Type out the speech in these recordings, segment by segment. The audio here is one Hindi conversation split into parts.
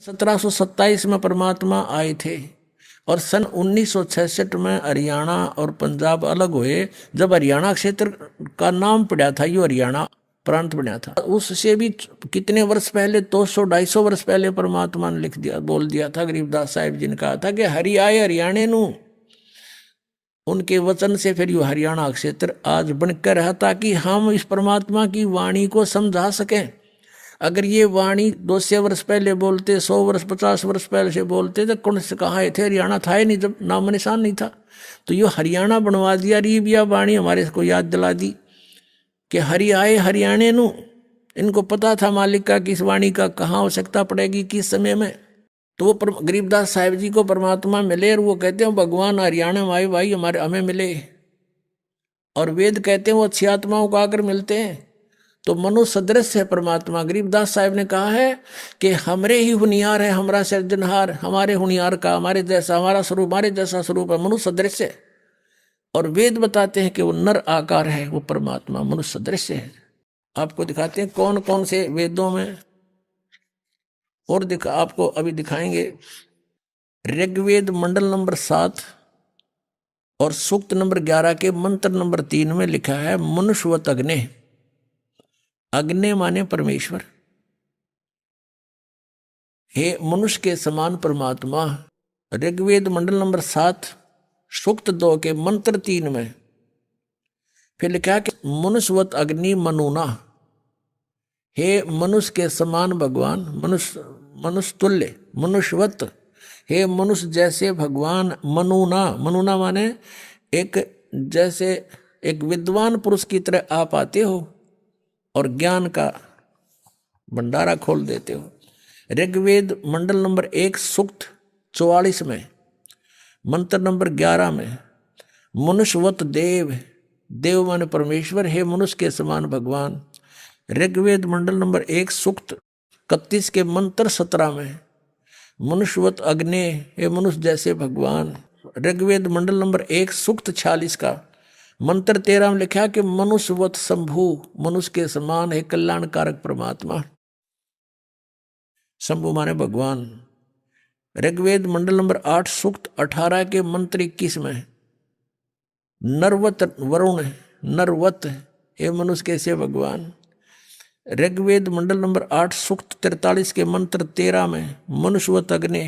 1727 में परमात्मा आए थे और सन 1966 में हरियाणा और पंजाब अलग हुए। जब हरियाणा क्षेत्र का नाम पड़ा था, यो हरियाणा प्रांत बना था, उससे भी कितने वर्ष पहले, 200-250 वर्ष पहले परमात्मा ने लिख दिया, बोल दिया था। गरीबदास साहिब जी ने कहा था कि हरि आए हरियाणे नू। उनके वचन से फिर यो हरियाणा क्षेत्र आज बनकर रहा, ताकि हम इस परमात्मा की वाणी को समझा सकें। अगर ये वाणी 200 वर्ष पहले बोलते, 100 वर्ष 50 वर्ष पहले से बोलते, तो कौन से कहाँ थे? हरियाणा था ही नहीं, जब नाम निशान नहीं था। तो ये हरियाणा बनवा दिया, रीबिया वाणी हमारे को याद दिला दी कि हरि आए हरियाणे नू। इनको पता था मालिक का कि इस वाणी का कहाँ आवश्यकता पड़ेगी, किस समय में। तो वो गरीबदास साहिब जी को परमात्मा मिले और वो कहते हैं भगवान हरियाणा में आए भाई, हमारे हमें मिले। और वेद कहते हैं वो अच्छी आत्माओं को आकर मिलते हैं। तो मनुष्य सदृश है परमात्मा। गरीबदास साहिब ने कहा है कि हमरे ही हुनियार है, हमारा सृजनहार, हमारे हुनियार का, हमारे जैसा हमारा स्वरूप, हमारे जैसा स्वरूप है, मनुष्य सदृश है। और वेद बताते हैं कि वो नर आकार है, वो परमात्मा मनुष्य सदृश है। आपको दिखाते हैं कौन कौन से वेदों में, और आपको अभी दिखाएंगे। ऋग्वेद मंडल नंबर 7 और सूक्त नंबर 11 के मंत्र नंबर 3 में लिखा है मनुष्यवत अग्नि। अग्नि माने परमेश्वर। हे मनुष्य के समान परमात्मा। ऋग्वेद मंडल नंबर 7 सूक्त 2 के मंत्र 3 में फिर लिखा है कि मनुष्यवत अग्नि मनुना। हे मनुष्य के समान भगवान, मनुष्य तुल्य, मनुष्यवत, हे मनुष्य जैसे भगवान। मनुना, मनुना माने एक, जैसे एक विद्वान पुरुष की तरह आप आते हो और ज्ञान का भंडारा खोल देते हो। ऋग्वेद मंडल नंबर 1 सूक्त 44 में मंत्र नंबर 11 में मनुष्यवत देव, देव माने परमेश्वर, हे मनुष्य के समान भगवान। ऋग्वेद मंडल नंबर 1 सूक्त 31 के मंत्र 17 में मनुष्यवत अग्नि, हे मनुष्य जैसे भगवान। ऋग्वेद मंडल नंबर 1 सूक्त 46 का मंत्र 13 में लिखा कि मनुष्यवत शंभु, मनुष्य के समान है कल्याणकारक परमात्मा। शंभु माने भगवान। ऋग्वेद मंडल नंबर 8 सूक्त 18 के मंत्र 21 में नरवत वरुण, नरवत, हे मनुष्य कैसे भगवान। ऋग्वेद मंडल नंबर 8 सूक्त 43 के मंत्र 13 में मनुष्यवत अग्नि।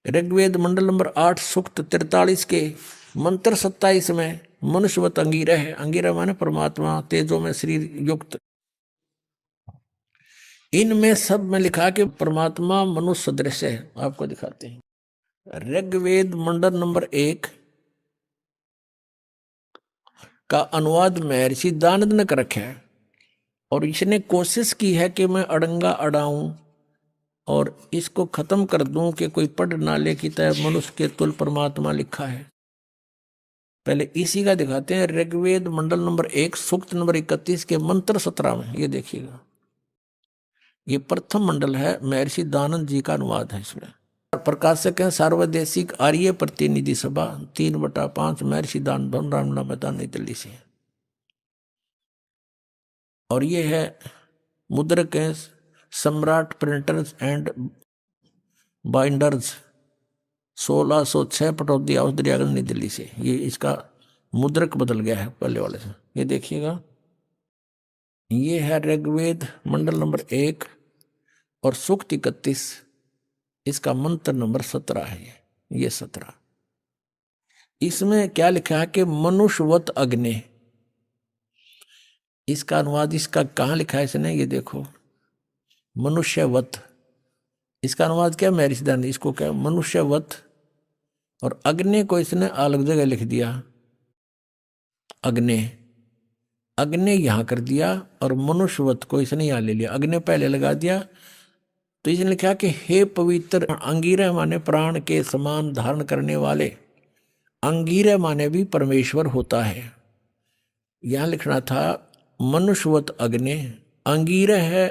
ऋग्वेद मंडल नंबर 8 सूक्त 43 के मंत्र 27 में मनुष्यवत अंगिरा है। अंगिरा माने परमात्मा, तेजो में शरीर युक्त। इनमें सब में लिखा कि परमात्मा मनुष्य सदृश है। आपको दिखाते हैं। ऋग्वेद मंडल नंबर 1 का अनुवाद महर्षि दानद ने कर रखा है और इसने कोशिश की है कि मैं अड़ंगा अड़ाऊं और इसको खत्म कर दूं कि कोई पढ़ ना ले की तरह मनुष्य के तुल परमात्मा लिखा है। पहले इसी का दिखाते हैं। ऋग्वेद मंडल नंबर 1 सूक्त नंबर 31 के मंत्र 17 में ये देखिएगा, ये प्रथम मंडल है, महर्षि दानंद जी का अनुवाद है। इसमें प्रकाशक है सार्वदेशिक आर्य प्रतिनिधि सभा 3/5 महर्षि दानंद रामनाम मैदान नई दिल्ली से। और ये है मुद्रक है सम्राट printers and binders 1606 Pataudi house Daryaganj Nai Delhi से। ये इसका मुद्रक बदल गया है पहले वाले से। ये देखिएगा, ये है ऋग्वेद मंडल नंबर 1 और सूक्त 31, इसका मंत्र नंबर 17 है। ये 17, इसमें क्या लिखा है कि मनुष्यवत अग्नि। इसका अनुवाद इसका कहाँ लिखा है इसने, ये देखो, मनुष्यवत। इसका अनुवाद क्या महर्षि दानंद, इसको क्या मनुष्यवत, और अग्नि को इसने अलग जगह लिख दिया। अग्नि, अग्नि यहां कर दिया और मनुष्यवत को इसने यहां ले लिया, अग्नि पहले लगा दिया। तो इसने लिखा कि हे पवित्र अंगिरह माने प्राण के समान धारण करने वाले। अंगिरह माने भी परमेश्वर होता है। यहां लिखना था मनुष्यवत अग्नि। अंगिरह है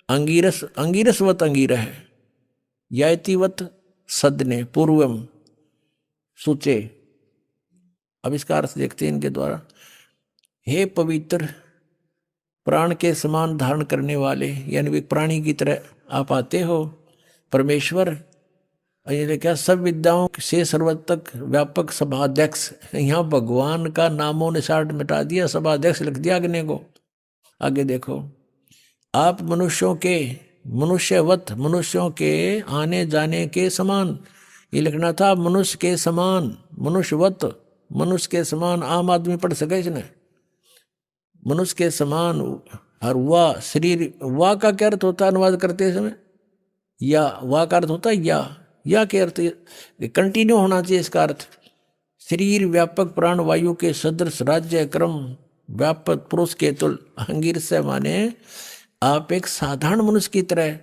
अंगिरस, अंगिरसवत अंगिरह है। यातिवत सदने पूर्वम सूचे। अब इसका अर्थ देखते हैं इनके द्वारा। हे पवित्र प्राण के समान धारण करने वाले, यानी वे प्राणी की तरह आप आते हो परमेश्वर, ये क्या, सब विद्याओं से सर्वतक व्यापक सभाध्यक्ष। यहाँ भगवान का नामो निशान मिटा दिया, सभाध्यक्ष लिख दिया अग्नि को। आगे देखो, आप मनुष्यों के, मनुष्यवत, मनुष्यों के आने जाने के समान, ये लिखना था मनुष्य के समान, मनुष्यवत, मनुष्य के समान। आम आदमी पढ़ सके इसने, मनुष्य के समान। और वाह शरीर, वाह का क्या अर्थ होता है अनुवाद करते समय? या, वाह का अर्थ होता है या के अर्थ कंटिन्यू होना चाहिए इसका अर्थ। शरीर व्यापक प्राण वायु के सदृश, राज्य क्रम व्यापक पुरुष के तुल। अंगिर से माने आप एक साधारण मनुष्य की तरह,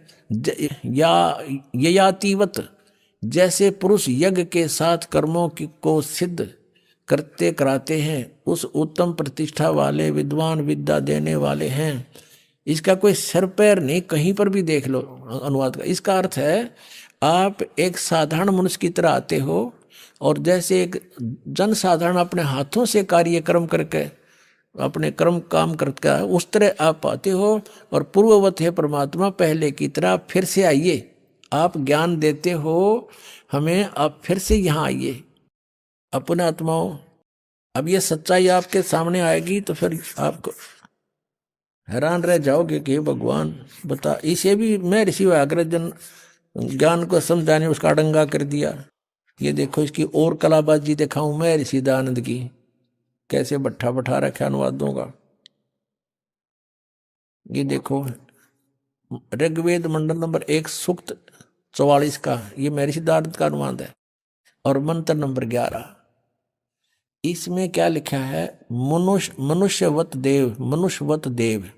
या ययातिवत, जैसे पुरुष यज्ञ के साथ कर्मों को सिद्ध करते कराते हैं, उस उत्तम प्रतिष्ठा वाले विद्वान विद्या देने वाले हैं। इसका कोई सिर पैर नहीं, कहीं पर भी देख लो अनुवाद का। इसका अर्थ है आप एक साधारण मनुष्य की तरह आते हो, और जैसे एक जन साधारण अपने हाथों से कार्यक्रम करके अपने कर्म काम करके उस तरह आप आते हो। और पूर्ववत है परमात्मा, पहले की तरह फिर से आइए, आप ज्ञान देते हो हमें, आप फिर से यहाँ आइए अपने आत्माओं। अब ये सच्चाई आपके सामने आएगी तो फिर आपको हैरान रह जाओगे कि भगवान बता। इसे भी मैं ऋषि व्याघ्रजन ज्ञान को समझाने उसका अडंगा कर दिया। ये देखो इसकी और कलाबाजी दिखाऊं मैं ऋषि दयानंद की, कैसे बैठा बैठा रखा अनुवादों का। ये देखो ऋग्वेद मंडल नंबर 1 सूक्त 44 का, ये महर्षि दयानंद का अनुवाद है। और मंत्र नंबर 11, इसमें क्या लिखा है? मनुष्यवत देव, मनुष्यवत देव,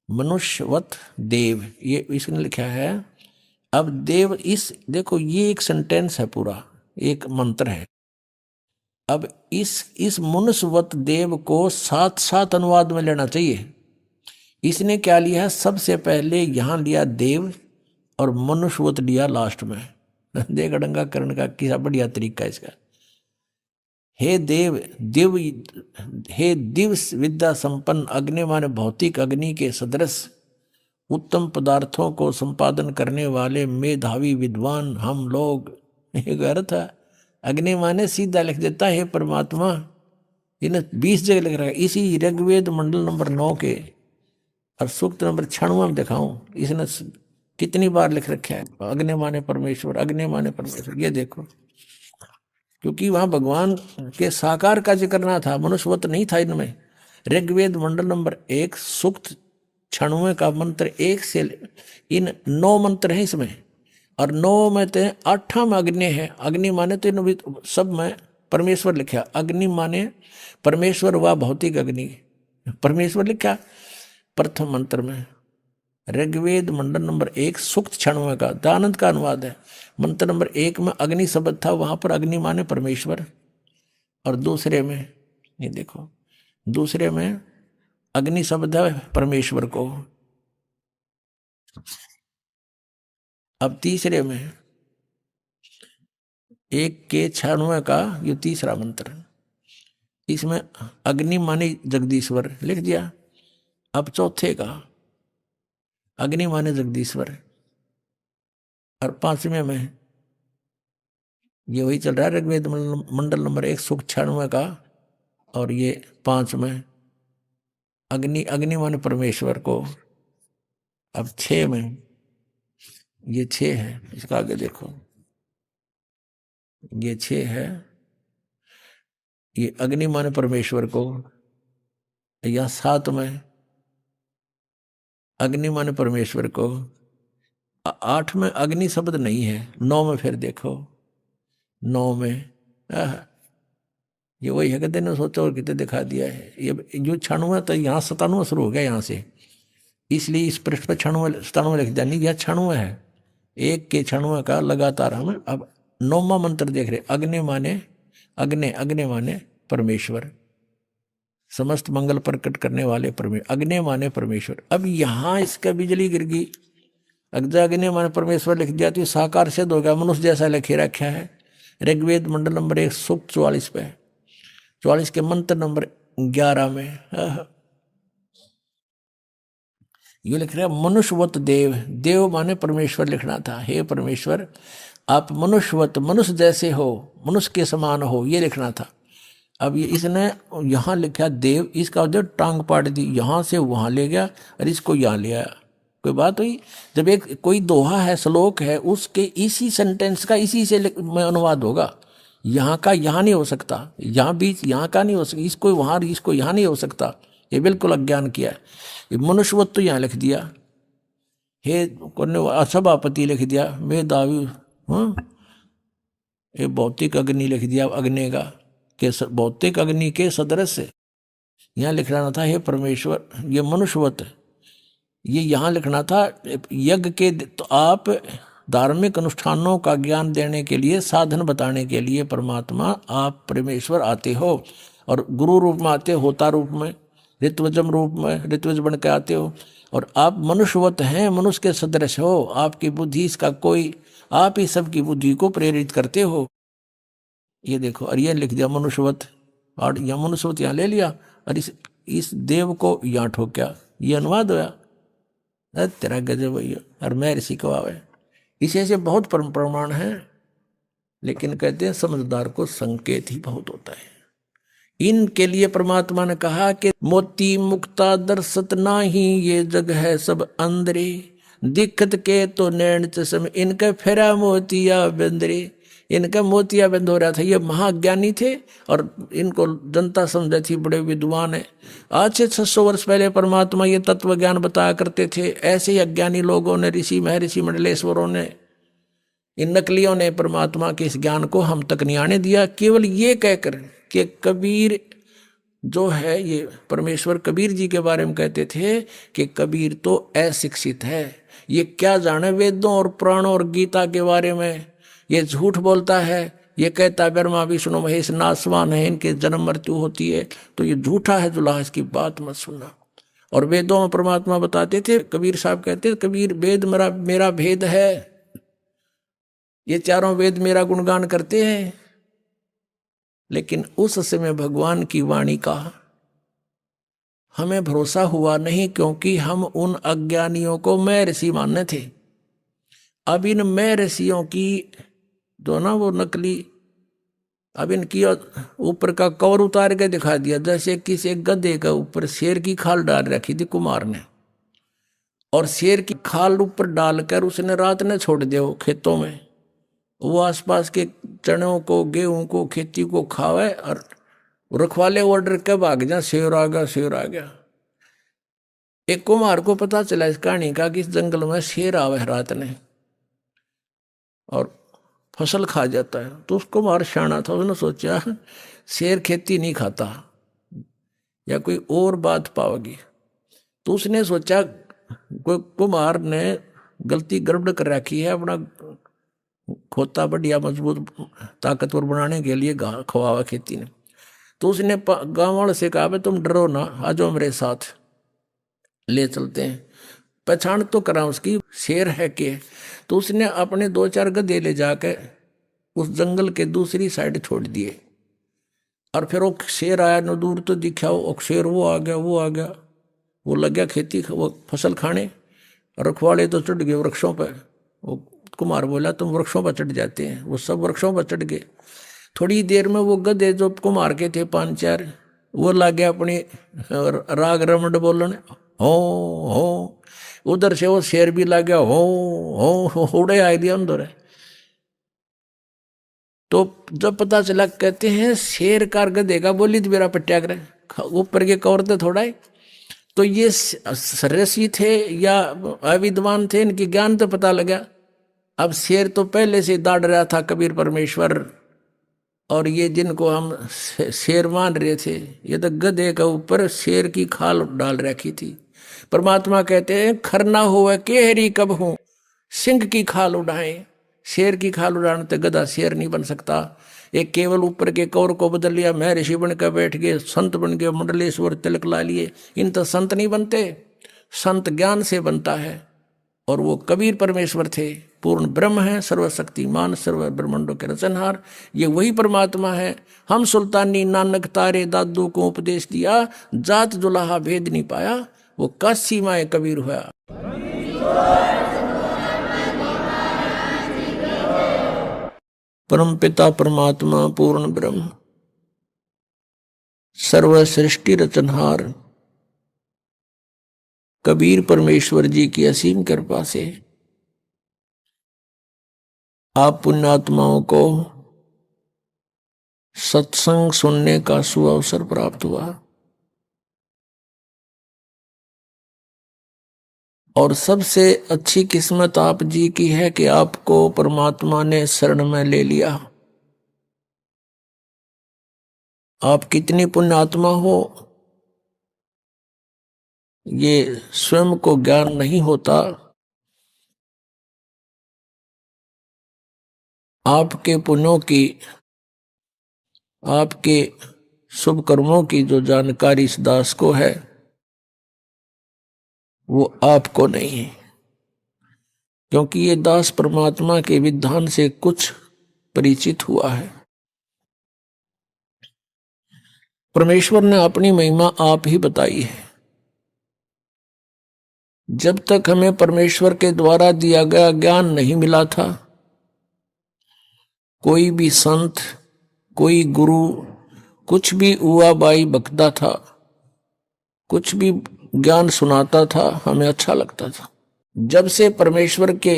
मनुष्यवत देव, ये इसने लिखा है। अब देव, इस देखो ये एक सेंटेंस है पूरा, एक मंत्र है। अब इस मनुष्यवत देव को साथ साथ अनुवाद में लेना चाहिए। इसने क्या लिया है? सबसे पहले यहां लिया देव और मनुष्यवत लिया लास्ट में। देख अडंगा करण का किसा बढ़िया तरीका है इसका। हे देव, दिव, हे दिव विद्या संपन्न अग्नि, माने भौतिक अग्नि के सदृश उत्तम पदार्थों को संपादन करने वाले मेधावी विद्वान हम लोग। एक अर्थ है, अग्नि माने सीधा लिख देता है परमात्मा। इन्हें 20 जगह लिख रहा है इसी ऋग्वेद मंडल नंबर 9 के और सूक्त नंबर 96 में दिखाऊं इसने कितनी बार लिख रखा है अग्नि माने परमेश्वर, अग्नि माने परमेश्वर। ये देखो, क्योंकि वहां भगवान के साकार का जिक्र ना था, मनुष्यवत नहीं था इनमें। ऋग्वेद मंडल नंबर 1 सूक्त 96 का मंत्र 1 से इन 9 मंत्र हैं इसमें, और 9 में तो 8 में अग्नि है। अग्नि माने तो इन सब में परमेश्वर लिखा, अग्नि माने परमेश्वर व भौतिक अग्नि परमेश्वर लिखा प्रथम मंत्र में। ऋग्वेद मंडल नंबर 1 सूक्त 96 का दयानंद का अनुवाद है। मंत्र नंबर 1 में अग्नि शब्द था, वहां पर अग्नि माने परमेश्वर। और दूसरे में ये देखो, दूसरे में अग्नि शब्द है परमेश्वर को। अब तीसरे में 1 के 96 का ये तीसरा मंत्र, इसमें अग्नि माने जगदीश्वर लिख दिया। अब चौथे का अग्नि माने जगदीश्वर, और 5वें में ये वही चल रहा है ऋग्वेद मंडल नंबर 1 सूक्त 96 का, और ये 5 में अग्नि, अग्नि माने परमेश्वर को। अब 6 में, ये 6 है, इसका आगे देखो, ये 6 है, ये अग्नि माने परमेश्वर को। या 7 में अग्नि माने परमेश्वर को। 8 में अग्नि शब्द नहीं है। 9 में फिर देखो, 9 में ये वही है, कहते ने सोचा और कितने दिखा दिया है। ये जो 96 तो यहाँ 97 शुरू हो गया यहाँ से, इसलिए इस पृष्ठ पर 96 97 लिख दिया, नहीं यह 96 है। 1 के 96 का लगातार हम अब 9वां मंत्र देख रहे। अग्नि माने अग्नि, अग्नि माने परमेश्वर, समस्त मंगल प्रकट करने वाले परमेश्वर, अग्नि माने परमेश्वर। अब यहाँ इसका बिजली गिर गई, अग्नि माने परमेश्वर लिख दिया तो साकार सिद्ध हो गया, मनुष्य जैसा लिखे रखा है। ऋग्वेद मंडल नंबर 1 सूक्त 44 पे, 44 के मंत्र नंबर 11 में ये लिख रहा है मनुष्यवत देव, देव माने परमेश्वर लिखना था, हे परमेश्वर आप मनुष्यवत, मनुष्य जैसे हो, मनुष्य के समान हो, ये लिखना था। अब ये इसने यहाँ लिखा देव, इसका उधर टांग पाट दी, यहाँ से वहाँ ले गया और इसको यहाँ ले आया। कोई बात हुई? जब एक कोई दोहा है, श्लोक है, उसके इसी सेंटेंस का इसी से में अनुवाद होगा। यहाँ का यहाँ नहीं हो सकता, यहाँ बीच यहाँ का नहीं हो सकता, इसको वहाँ इसको यहाँ नहीं हो सकता। ये बिल्कुल अज्ञान किया है। ये मनुष्यवत तो यहाँ लिख दिया, हे सभापति लिख दिया, मेधावी, हाँ, ये भौतिक अग्नि लिख दिया, अग्नि का के भौतिक अग्नि के सदृश। यहाँ लिखना था हे परमेश्वर, ये मनुष्यवत, ये यहाँ लिखना था यज्ञ के। तो आप धार्मिक अनुष्ठानों का ज्ञान देने के लिए, साधन बताने के लिए परमात्मा आप परमेश्वर आते हो, और गुरु रूप में आते हो, होता रूप में, ऋत्वजम रूप में, ऋत्वज बन के आते हो, और आप मनुष्यवत हैं, मनुष्य के सदृश हो। आपकी बुद्धि इसका कोई, आप ही सबकी बुद्धि को प्रेरित करते हो। ये देखो, और ये लिख दिया मनुष्यवत, और यह मनुष्यवत यहाँ ले लिया, और इस देव को यहाँ ठोक्या, ये अनुवाद होया। तेरा गजब भैया, और मैं ऋषि को आवे। इसे ऐसे बहुत प्रमाण है, लेकिन कहते हैं समझदार को संकेत ही बहुत होता है। इनके लिए परमात्मा ने कहा कि मोती मुक्ता दर्शत नाही, ये जग है सब अंदरे, दिक्कत के तो नैन चश्म, इनके फेरा मोतिया बंदरे। इनका मोतिया बंद हो रहा था। ये महाज्ञानी थे और इनको जनता समझती थी बड़े विद्वान है। आज से 600 वर्ष पहले परमात्मा ये तत्व ज्ञान बताया करते थे। ऐसे ही अज्ञानी लोगों ने, ऋषि महर्षि मंडलेश्वरों ने, इन नकलियों ने परमात्मा के इस ज्ञान को हम तक नहीं आने दिया। केवल ये कहकर कि कबीर जो है, ये परमेश्वर कबीर जी के बारे में कहते थे कि कबीर तो अशिक्षित है, ये क्या जाने वेदों और पुराणों और गीता के बारे में। ये झूठ बोलता है, ये कहता ब्रह्मा विष्णु महेश नासवान है, इनके जन्म मृत्यु होती है, तो ये झूठा है जुलाहा, इसकी बात मत सुनना। और वेदों में परमात्मा बताते थे, कबीर साहब कहते थे कबीर वेद मेरा भेद है, ये चारों वेद मेरा गुणगान करते हैं। लेकिन उस समय भगवान की वाणी का हमें भरोसा हुआ नहीं, क्योंकि हम उन अज्ञानियों को मैं ऋषि मानने थे। अब इन मैं ऋषियों की जो ना वो नकली, अब इनकी ऊपर का कवर उतार के दिखा दिया, जैसे किसी गधे के ऊपर शेर की खाल डाल रखी थी कुमार ने, और शेर की खाल ऊपर डालकर उसने रात ने छोड़ दिया खेतों में। वो आसपास के चनों को, गेहूं को, खेती को खावे, और रखवाले ऑर्डर के भाग जा, शेर आ गया, शेर आ गया। एक कुमार को पता चला इस कहानी का कि इस जंगल में शेर आवे रात ने और फसल खा जाता है। तो उसको कुमार शाना था, उसने सोचा शेर खेती नहीं खाता या कोई और बात पाओगी। तो उसने सोचा कोई कुमार ने गलती गड़बड़ कर रखी है, अपना खोता बढ़िया मजबूत ताकतवर बनाने के लिए खवावा खेती ने। तो उसने गाँव वालों से कहा भाई तुम डरो ना, आ जाओ मेरे साथ, ले चलते हैं, पहचान तो करा उसकी शेर है कि। तो उसने अपने 2-4 गधे ले जाकर उस जंगल के दूसरी साइड छोड़ दिए, और फिर वो शेर आया न, दूर तो दिखा वो शेर, वो आ गया, वो लग गया खेती वो फसल खाने। रखवाले तो चढ़ गए वृक्षों पर। वो कुमार बोला तुम वृक्षों पर चढ़ जाते हैं, वो सब वृक्षों पर चढ़ गए। थोड़ी देर में वो गधे जो कुमार के थे 5-4, वो लग गया अपनी राग रमण बोलने, हो। उधर से वो शेर भी लग गया, हो उड़े आ दिया अंदर। तो जब पता चला, कहते हैं शेर कार गधे का बोली तो मेरा पट्या करे ऊपर के कवर थे थोड़ा ही। तो ये ऋषि थे या अविद्वान थे, इनकी ज्ञान तो पता लगा। अब शेर तो पहले से दाड़ रहा था कबीर परमेश्वर, और ये जिनको हम शेर मान रहे थे, ये तो गधे के ऊपर शेर की खाल डाल रखी थी। परमात्मा कहते हैं खरना होवे केहरी कब हूं, सिंह की खाल उड़ाएं। शेर की खाल उड़ाने तो गधा शेर नहीं बन सकता। एक केवल ऊपर के कौर को बदल लिया, मैं ऋषि बन कर बैठ गए, संत बन गए, मंडलेश्वर तिलक ला लिए। इन तो संत नहीं बनते, संत ज्ञान से बनता है। और वो कबीर परमेश्वर थे, पूर्ण ब्रह्म है, सर्वशक्तिमान, सर्व ब्रह्मांडों के रचनहार। ये वही परमात्मा है। हम सुल्तानी नानक तारे दादू को उपदेश दिया, जात जुलाहा भेद नहीं पाया। वो काशी माए कबीर हुआ। परम पिता परमात्मा पूर्ण ब्रह्म सर्व सृष्टि रचनहार कबीर परमेश्वर जी की असीम कृपा से आप पुण्यात्माओं को सत्संग सुनने का सुअवसर प्राप्त हुआ और सबसे अच्छी किस्मत आप जी की है कि आपको परमात्मा ने शरण में ले लिया। आप कितनी पुण्यात्मा हो ये स्वयं को ज्ञान नहीं होता। आपके पुण्यों की, आपके शुभ कर्मों की जो जानकारी इस दास को है वो आपको नहीं है, क्योंकि ये दास परमात्मा के विधान से कुछ परिचित हुआ है। परमेश्वर ने अपनी महिमा आप ही बताई है। जब तक हमें परमेश्वर के द्वारा दिया गया ज्ञान नहीं मिला था, कोई भी संत, कोई गुरु कुछ भी उआ बाई बकता था, कुछ भी ज्ञान सुनाता था, हमें अच्छा लगता था। जब से परमेश्वर के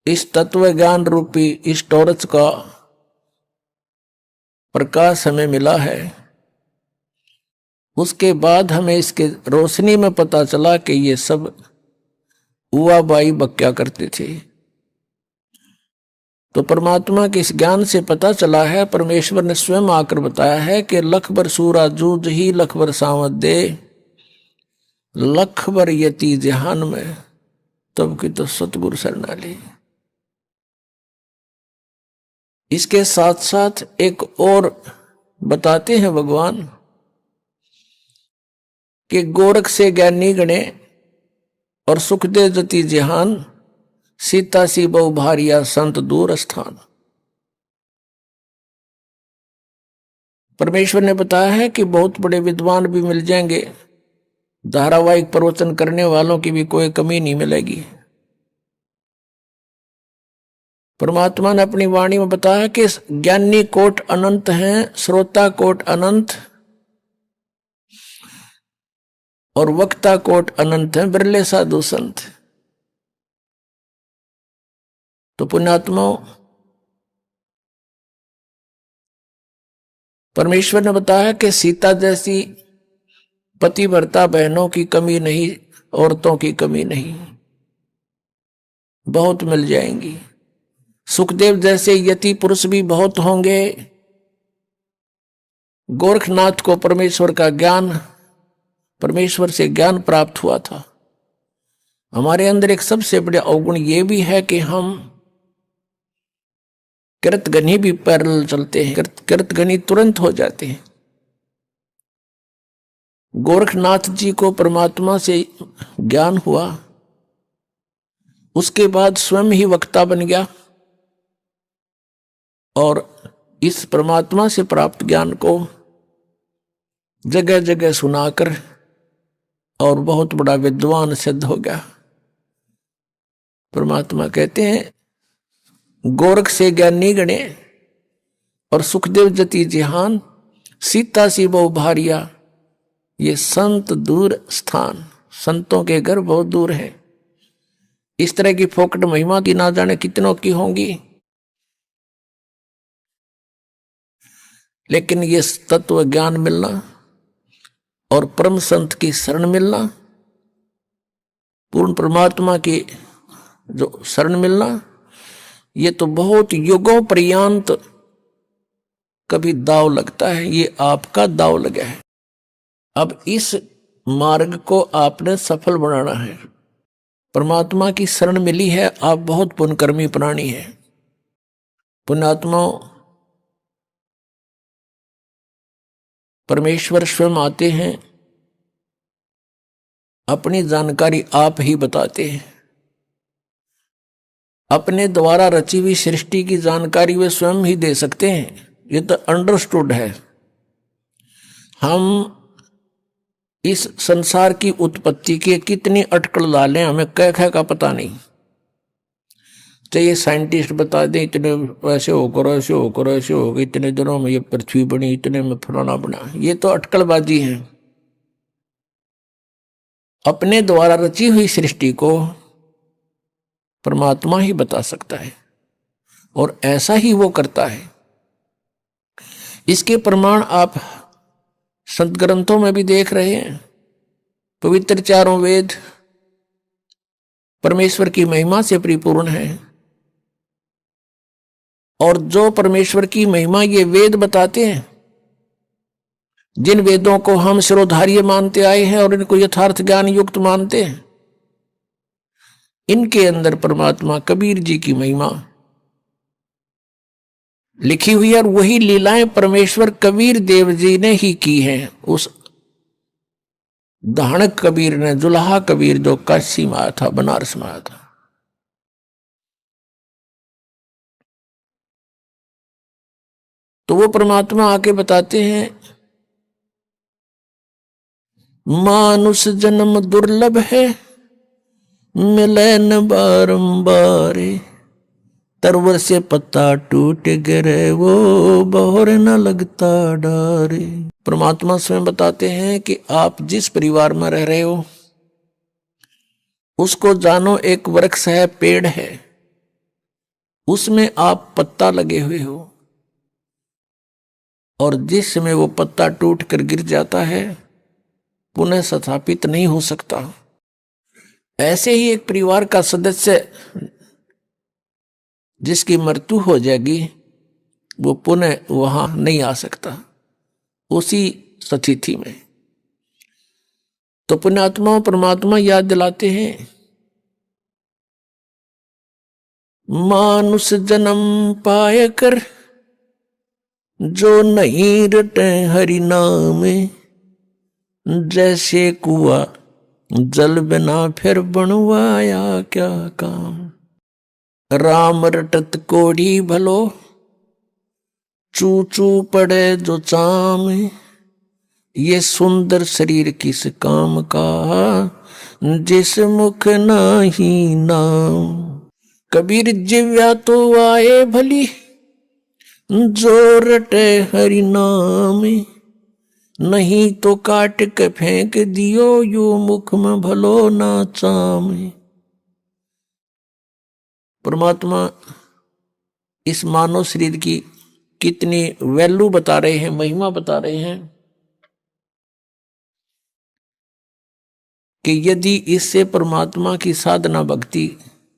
इस तत्व ज्ञान रूपी इस टॉर्च का प्रकाश हमें मिला है, उसके बाद हमें इसके रोशनी में पता चला कि ये सब उआ बाई बक्या करते थे। तो परमात्मा के इस ज्ञान से पता चला है, परमेश्वर ने स्वयं आकर बताया है कि लख बर सूरा जूझ ही लख बर सावत दे, लख बर यति जहान में तब की तो सतगुरु शरणा ली। इसके साथ साथ एक और बताते हैं भगवान कि गोरख से ज्ञानी गणे और सुख दे जति जहान, सीता सी बहु भारिया संत दूर स्थान। परमेश्वर ने बताया है कि बहुत बड़े विद्वान भी मिल जाएंगे, धारावाहिक प्रवचन करने वालों की भी कोई कमी नहीं मिलेगी। परमात्मा ने अपनी वाणी में बताया कि ज्ञानी कोट अनंत हैं, श्रोता कोट अनंत और वक्ता कोट अनंत हैं, बिरले साधु संत। तो पुण्यात्माओं, परमेश्वर ने बताया कि सीता जैसी पतिव्रता बहनों की कमी नहीं, औरतों की कमी नहीं, बहुत मिल जाएंगी। सुखदेव जैसे यति पुरुष भी बहुत होंगे। गोरखनाथ को परमेश्वर का ज्ञान, परमेश्वर से ज्ञान प्राप्त हुआ था। हमारे अंदर एक सबसे बड़ा अवगुण ये भी है कि हम कृतघ्नी भी पैरेलल चलते हैं, कृतघ्नी तुरंत हो जाते हैं। गोरखनाथ जी को परमात्मा से ज्ञान हुआ, उसके बाद स्वयं ही वक्ता बन गया और इस परमात्मा से प्राप्त ज्ञान को जगह जगह सुनाकर और बहुत बड़ा विद्वान सिद्ध हो गया। परमात्मा कहते हैं गोरख से ज्ञानी गणे और सुखदेव जति जहान, सीता सी बहु भारिया ये संत दूर स्थान। संतों के घर बहुत दूर है। इस तरह की फोकट महिमा की ना जाने कितनों की होंगी, लेकिन ये तत्व ज्ञान मिलना और परम संत की शरण मिलना, पूर्ण परमात्मा की जो शरण मिलना, ये तो बहुत युगों पर्यंत कभी दाव लगता है। ये आपका दाव लगा है। अब इस मार्ग को आपने सफल बनाना है। परमात्मा की शरण मिली है, आप बहुत पुण्यकर्मी प्राणी हैं। पुण्यात्माओं, परमेश्वर स्वयं आते हैं, अपनी जानकारी आप ही बताते हैं। अपने द्वारा रची हुई सृष्टि की जानकारी वे स्वयं ही दे सकते हैं, ये तो अंडरस्टूड है। हम इस संसार की उत्पत्ति के कितनी अटकल डालें हमें कह कह का पता नहीं। चाहिए साइंटिस्ट बता दें इतने ऐसे होकर ऐसे होकर ऐसे हो गए, इतने दिनों में ये पृथ्वी बनी, इतने में फलाना बना, ये तो अटकलबाजी है। अपने द्वारा रची हुई सृष्टि को परमात्मा ही बता सकता है और ऐसा ही वो करता है। इसके प्रमाण आप संत ग्रंथों में भी देख रहे हैं। पवित्र चारों वेद परमेश्वर की महिमा से परिपूर्ण है और जो परमेश्वर की महिमा ये वेद बताते हैं, जिन वेदों को हम शिरोधार्य मानते आए हैं और इनको यथार्थ ज्ञान युक्त मानते हैं, इनके अंदर परमात्मा कबीर जी की महिमा लिखी हुई है और वही लीलाएं परमेश्वर कबीर देव जी ने ही की हैं। उस धानक कबीर ने, जुल्हा कबीर जो काशी में आया था, बनारस में आया था। तो वो परमात्मा आके बताते हैं, मानुष जन्म दुर्लभ है, मिले न बारंबार, तरवर से पत्ता टूट गिरे वो बहोर न लगता डारे। परमात्मा स्वयं बताते हैं कि आप जिस परिवार में रह रहे हो उसको जानो एक वृक्ष है, पेड़ है, उसमें आप पत्ता लगे हुए हो और जिस समय वो पत्ता टूट कर गिर जाता है पुनः स्थापित नहीं हो सकता। ऐसे ही एक परिवार का सदस्य जिसकी मृत्यु हो जाएगी वो पुनः वहां नहीं आ सकता उसी स्थिति में। तो पुण्यात्मा परमात्मा याद दिलाते हैं, मानुष जन्म पाए कर जो नहीं रटे हरि नाम, जैसे कुआ जल बिना फिर बनवाया क्या काम। राम रटत कोढ़ी भलो, चू चू पड़े जो चाम, ये सुंदर शरीर किस काम का, जिस मुख नाही नाम। कबीर जिव्या तो आए भली, जो रटे हरि नाम, नहीं तो काट के फेंक दियो यो मुख में भलो ना चाम। परमात्मा इस मानव शरीर की कितनी वैल्यू बता रहे हैं, महिमा बता रहे हैं कि यदि इससे परमात्मा की साधना भक्ति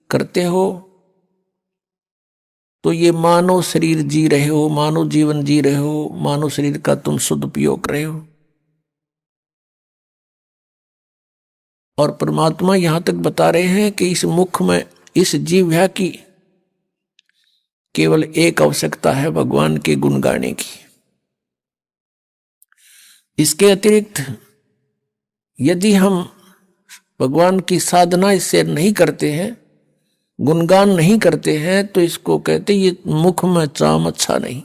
करते हो तो ये मानव शरीर जी रहे हो, मानव जीवन जी रहे हो, मानव शरीर का तुम सदुपयोग कर रहे हो। और परमात्मा यहां तक बता रहे हैं कि इस मुख में, इस जीवा की केवल एक आवश्यकता है, भगवान के गुण गाने की। इसके अतिरिक्त यदि हम भगवान की साधना इससे नहीं करते हैं, गुणगान नहीं करते हैं, तो इसको कहते ये मुख में चाम अच्छा नहीं,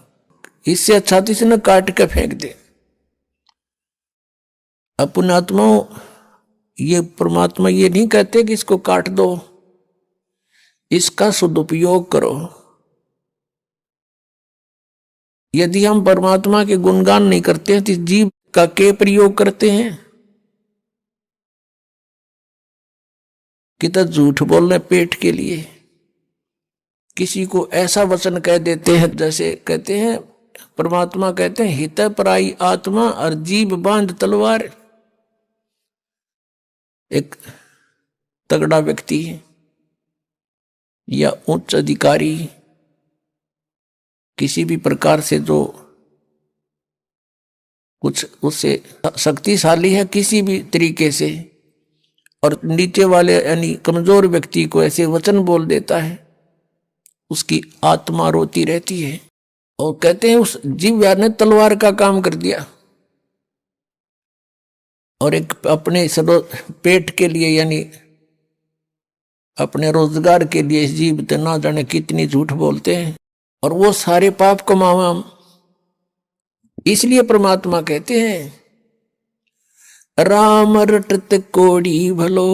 इससे अच्छा तो इसे न काट के फेंक दे। अपने आत्माओं, ये परमात्मा ये नहीं कहते कि इसको काट दो, इसका सदुपयोग करो। यदि हम परमात्मा के गुणगान नहीं करते हैं तो जीव का के प्रयोग करते हैं कि तो झूठ बोलने पेट के लिए। किसी को ऐसा वचन कह देते हैं, जैसे कहते हैं, परमात्मा कहते हैं, हित पराई आत्मा और जीव बांध तलवार। एक तगड़ा व्यक्ति या उच्च अधिकारी किसी भी प्रकार से जो कुछ उससे शक्तिशाली है किसी भी तरीके से, और नीचे वाले यानी कमजोर व्यक्ति को ऐसे वचन बोल देता है, उसकी आत्मा रोती रहती है और कहते हैं उस जीव ने तलवार का काम कर दिया। और एक अपने पेट के लिए यानी अपने रोजगार के लिए जीव ना जाने कितनी झूठ बोलते हैं और वो सारे पाप कमावा हम। इसलिए परमात्मा कहते हैं राम रटत कोढ़ी भलो,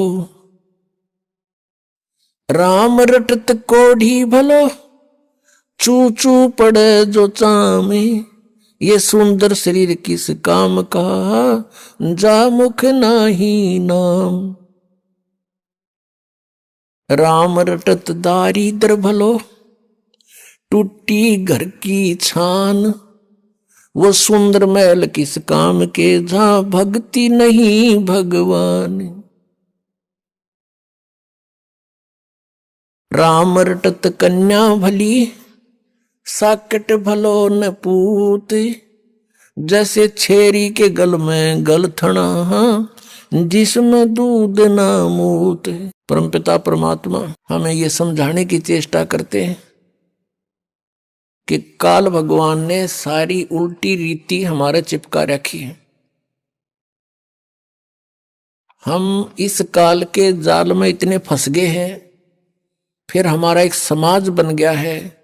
राम रटत कोढ़ी भलो, चू चू पड़े जो चामे, ये सुंदर शरीर किस काम का, जा मुख नाही नाम। राम रटत दारिद्र भलो, टूटी घर की छान, वो सुंदर महल किस काम के, जहां भक्ति नहीं भगवान। राम रटत कन्या भली, साकट भलो न पूत, जैसे छेरी के गल में गलथना, जिसमें दूध ना मूत। परमपिता परमात्मा हमें ये समझाने की चेष्टा करते हैं कि काल भगवान ने सारी उल्टी रीति हमारे चिपका रखी है। हम इस काल के जाल में इतने फंस गए हैं, फिर हमारा एक समाज बन गया है,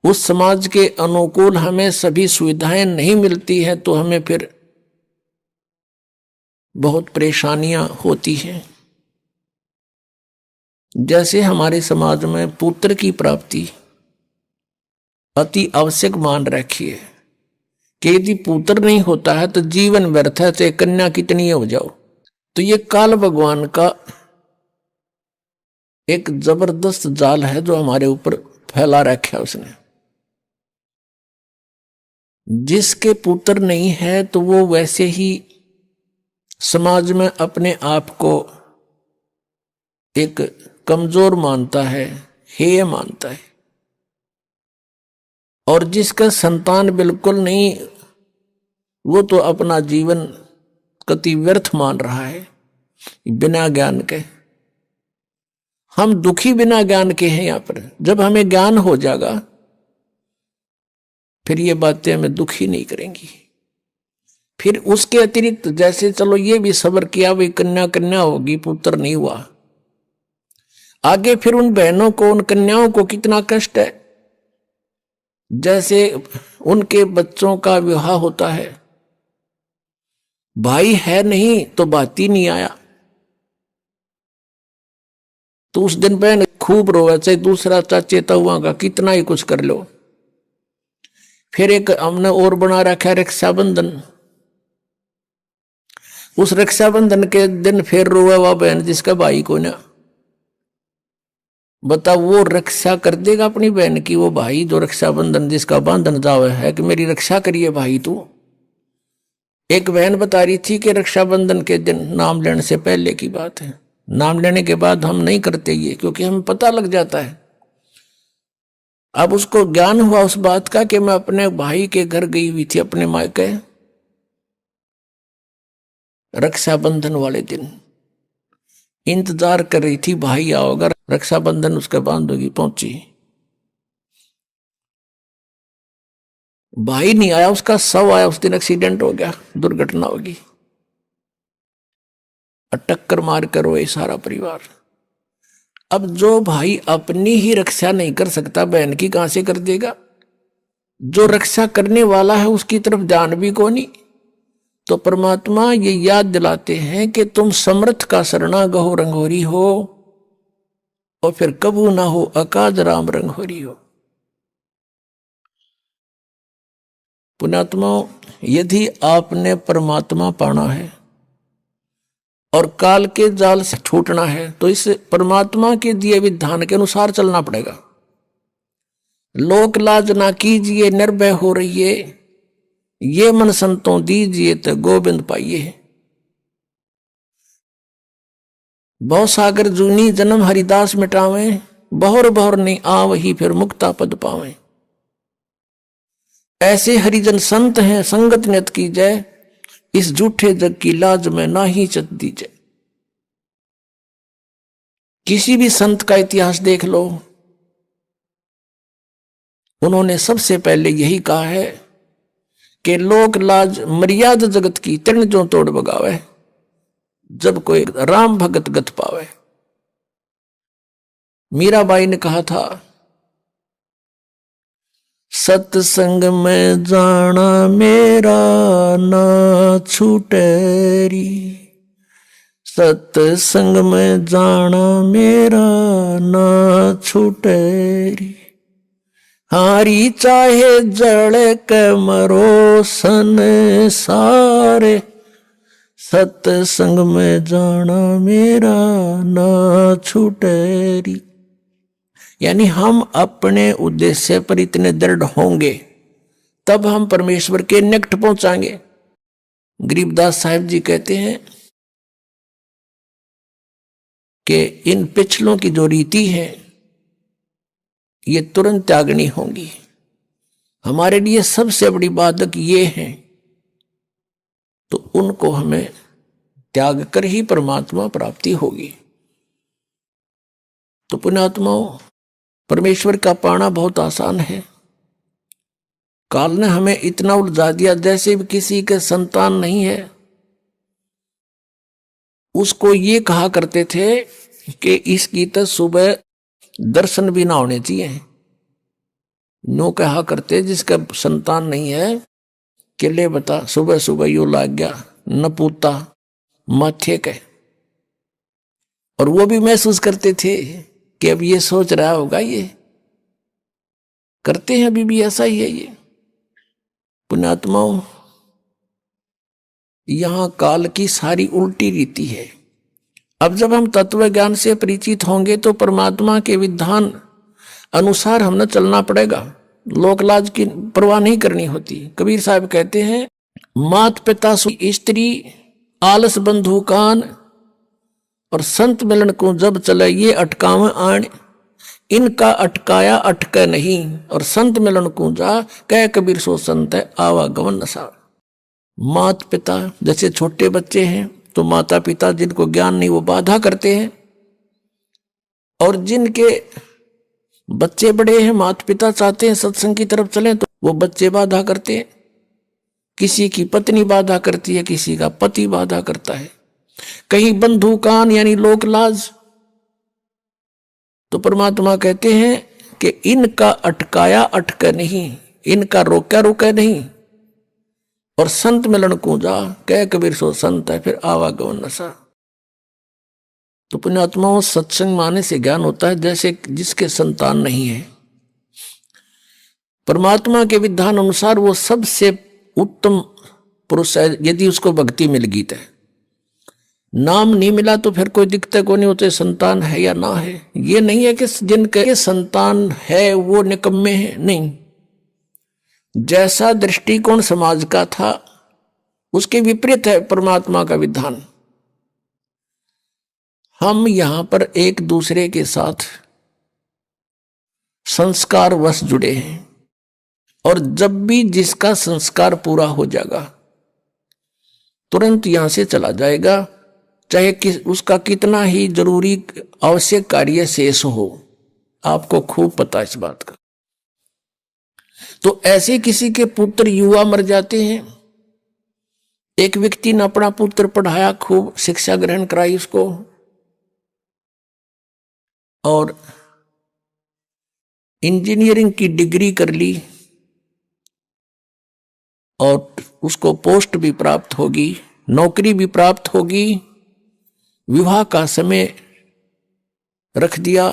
उस समाज के अनुकूल हमें सभी सुविधाएं नहीं मिलती हैं, तो हमें फिर बहुत परेशानियां होती हैं। जैसे हमारे समाज में पुत्र की प्राप्ति अति आवश्यक मान रखी है कि यदि पुत्र नहीं होता है तो जीवन व्यर्थ है, चाहे कन्या कितनी हो जाओ। तो ये काल भगवान का एक जबरदस्त जाल है जो हमारे ऊपर फैला रखा है उसने। जिसके पुत्र नहीं है तो वो वैसे ही समाज में अपने आप को एक कमजोर मानता है, हेय मानता है। और जिसका संतान बिल्कुल नहीं, वो तो अपना जीवन कति व्यर्थ मान रहा है बिना ज्ञान के। हम दुखी बिना ज्ञान के हैं यहां पर। जब हमें ज्ञान हो जाएगा फिर ये बातें हमें दुखी नहीं करेंगी। फिर उसके अतिरिक्त जैसे चलो ये भी सब्र किया, भाई कन्या कन्या होगी, पुत्र नहीं हुआ, आगे फिर उन बहनों को, उन कन्याओं को कितना कष्ट है। जैसे उनके बच्चों का विवाह होता है, भाई है नहीं तो बात ही नहीं आया, तो उस दिन बहन खूब रोए, चाहे दूसरा चाचे तहुआ का कितना ही कुछ कर लो। फिर एक हमने और बना रखा है रक्षाबंधन। उस रक्षाबंधन के दिन फिर रोए वह बहन जिसका भाई को ना। बता वो रक्षा कर देगा अपनी बहन की, वो भाई जो रक्षाबंधन जिसका बांधन जावे है कि मेरी रक्षा करिए भाई तू। एक बहन बता रही थी कि रक्षाबंधन के दिन, नाम लेने से पहले की बात है, नाम लेने के बाद हम नहीं करते ये, क्योंकि हमें पता लग जाता है। अब उसको ज्ञान हुआ उस बात का कि मैं अपने भाई के घर गई हुई थी, अपने मायके, रक्षाबंधन वाले दिन इंतजार कर रही थी भाई आओगा, रक्षाबंधन उसके बांधोगी। पहुंची, भाई नहीं आया, उसका शव आया। उस दिन एक्सीडेंट हो गया, दुर्घटना होगी, टक्कर मार कर रोए सारा परिवार। अब जो भाई अपनी ही रक्षा नहीं कर सकता, बहन की कहां से कर देगा। जो रक्षा करने वाला है उसकी तरफ ध्यान भी को नहीं। तो परमात्मा ये याद दिलाते हैं कि तुम समर्थ का शरणा गहो रंगोरी हो, और फिर कबू ना हो अकाज राम रंगोरी हो। पुण्यात्मा, यदि आपने परमात्मा पाना है और काल के जाल से छूटना है तो इस परमात्मा के दिए विधान के अनुसार चलना पड़ेगा। लोक लाज ना कीजिए निर्भय हो रहिए, ये मन संतों दीजिए तो गोविंद पाइए। बहु सागर जूनी जन्म हरिदास मिटावे, बहुर बहुर नहीं आव ही फिर मुक्ता पद पावे। ऐसे हरिजन संत हैं संगत नित की जय, इस झूठे जग की लाज में ना ही चत दीजिए। किसी भी संत का इतिहास देख लो, उन्होंने सबसे पहले यही कहा है कि लोक लाज मर्यादा जगत की तृण जो तोड़ बगावे, जब कोई राम भगत गत पावे। मीराबाई ने कहा था, सत्संग में जाना मेरा ना छूटेरी, सत्संग में जाना मेरा ना छूटे, हारी चाहे जड़ के मरो संसारे, सत्संग में जाना मेरा ना छूटे। यानी हम अपने उद्देश्य पर इतने दृढ़ होंगे तब हम परमेश्वर के निकट पहुंचाएंगे। गरीबदास साहिब जी कहते हैं कि इन पिछलों की जो रीति है ये तुरंत त्यागनी होंगी। हमारे लिए सबसे बड़ी बाधक ये है, तो उनको हमें त्याग कर ही परमात्मा प्राप्ति होगी। तो पुण्यात्माओं, परमेश्वर का पाना बहुत आसान है। काल ने हमें इतना उलझा दिया, जैसे भी किसी के संतान नहीं है उसको ये कहा करते थे कि इसकी तो सुबह दर्शन भी ना होने चाहिए। नो कहा करते जिसका संतान नहीं है कि ले बता सुबह सुबह यू लाग गया न पूता माथे के। और वो भी महसूस करते थे कि अब ये सोच रहा होगा, ये करते हैं अभी भी ऐसा ही है। ये पुण्यात्माओं, यहां काल की सारी उल्टी रीति है। अब जब हम तत्व ज्ञान से परिचित होंगे तो परमात्मा के विधान अनुसार हमने चलना पड़ेगा। लोक लाज की परवाह नहीं करनी होती। कबीर साहब कहते हैं, मात पिता स्त्री आलस बंधु कान, और संत मिलन को जब चले ये अटकाव आण, इनका अटकाया अटके नहीं, और संत मिलन को जा कह कबीर सो संत है आवागमन नशा। मात पिता जैसे छोटे बच्चे हैं तो माता पिता जिनको ज्ञान नहीं वो बाधा करते हैं, और जिनके बच्चे बड़े हैं माता पिता चाहते हैं सत्संग की तरफ चलें तो वो बच्चे बाधा करते हैं। किसी की पत्नी बाधा करती है, किसी का पति बाधा करता है, कहीं बंधु कान यानी लोक लाज। तो परमात्मा कहते हैं कि इनका अटकाया अटके नहीं, इनका रोका रुके नहीं, और संत मिलन को जा कह कबीर सो संत है फिर आवागमन नशा। तो पुण्यात्माओं, सत्संग माने से ज्ञान होता है जैसे जिसके संतान नहीं है। परमात्मा के विधान अनुसार वो सबसे उत्तम पुरुष है यदि उसको भक्ति मिल गई तो। नाम नहीं मिला तो फिर कोई दिक्कत को नहीं होते संतान है या ना है। ये नहीं है कि जिनके संतान है वो निकम्मे हैं, नहीं। जैसा दृष्टिकोण समाज का था उसके विपरीत है परमात्मा का विधान। हम यहां पर एक दूसरे के साथ संस्कार वश जुड़े हैं, और जब भी जिसका संस्कार पूरा हो जाएगा तुरंत यहां से चला जाएगा, चाहे उसका कितना ही जरूरी आवश्यक कार्य शेष हो। आपको खूब पता इस बात का। तो ऐसे किसी के पुत्र युवा मर जाते हैं। एक व्यक्ति ने अपना पुत्र पढ़ाया, खूब शिक्षा ग्रहण कराई उसको, और इंजीनियरिंग की डिग्री कर ली, और उसको पोस्ट भी प्राप्त होगी, नौकरी भी प्राप्त होगी। विवाह का समय रख दिया,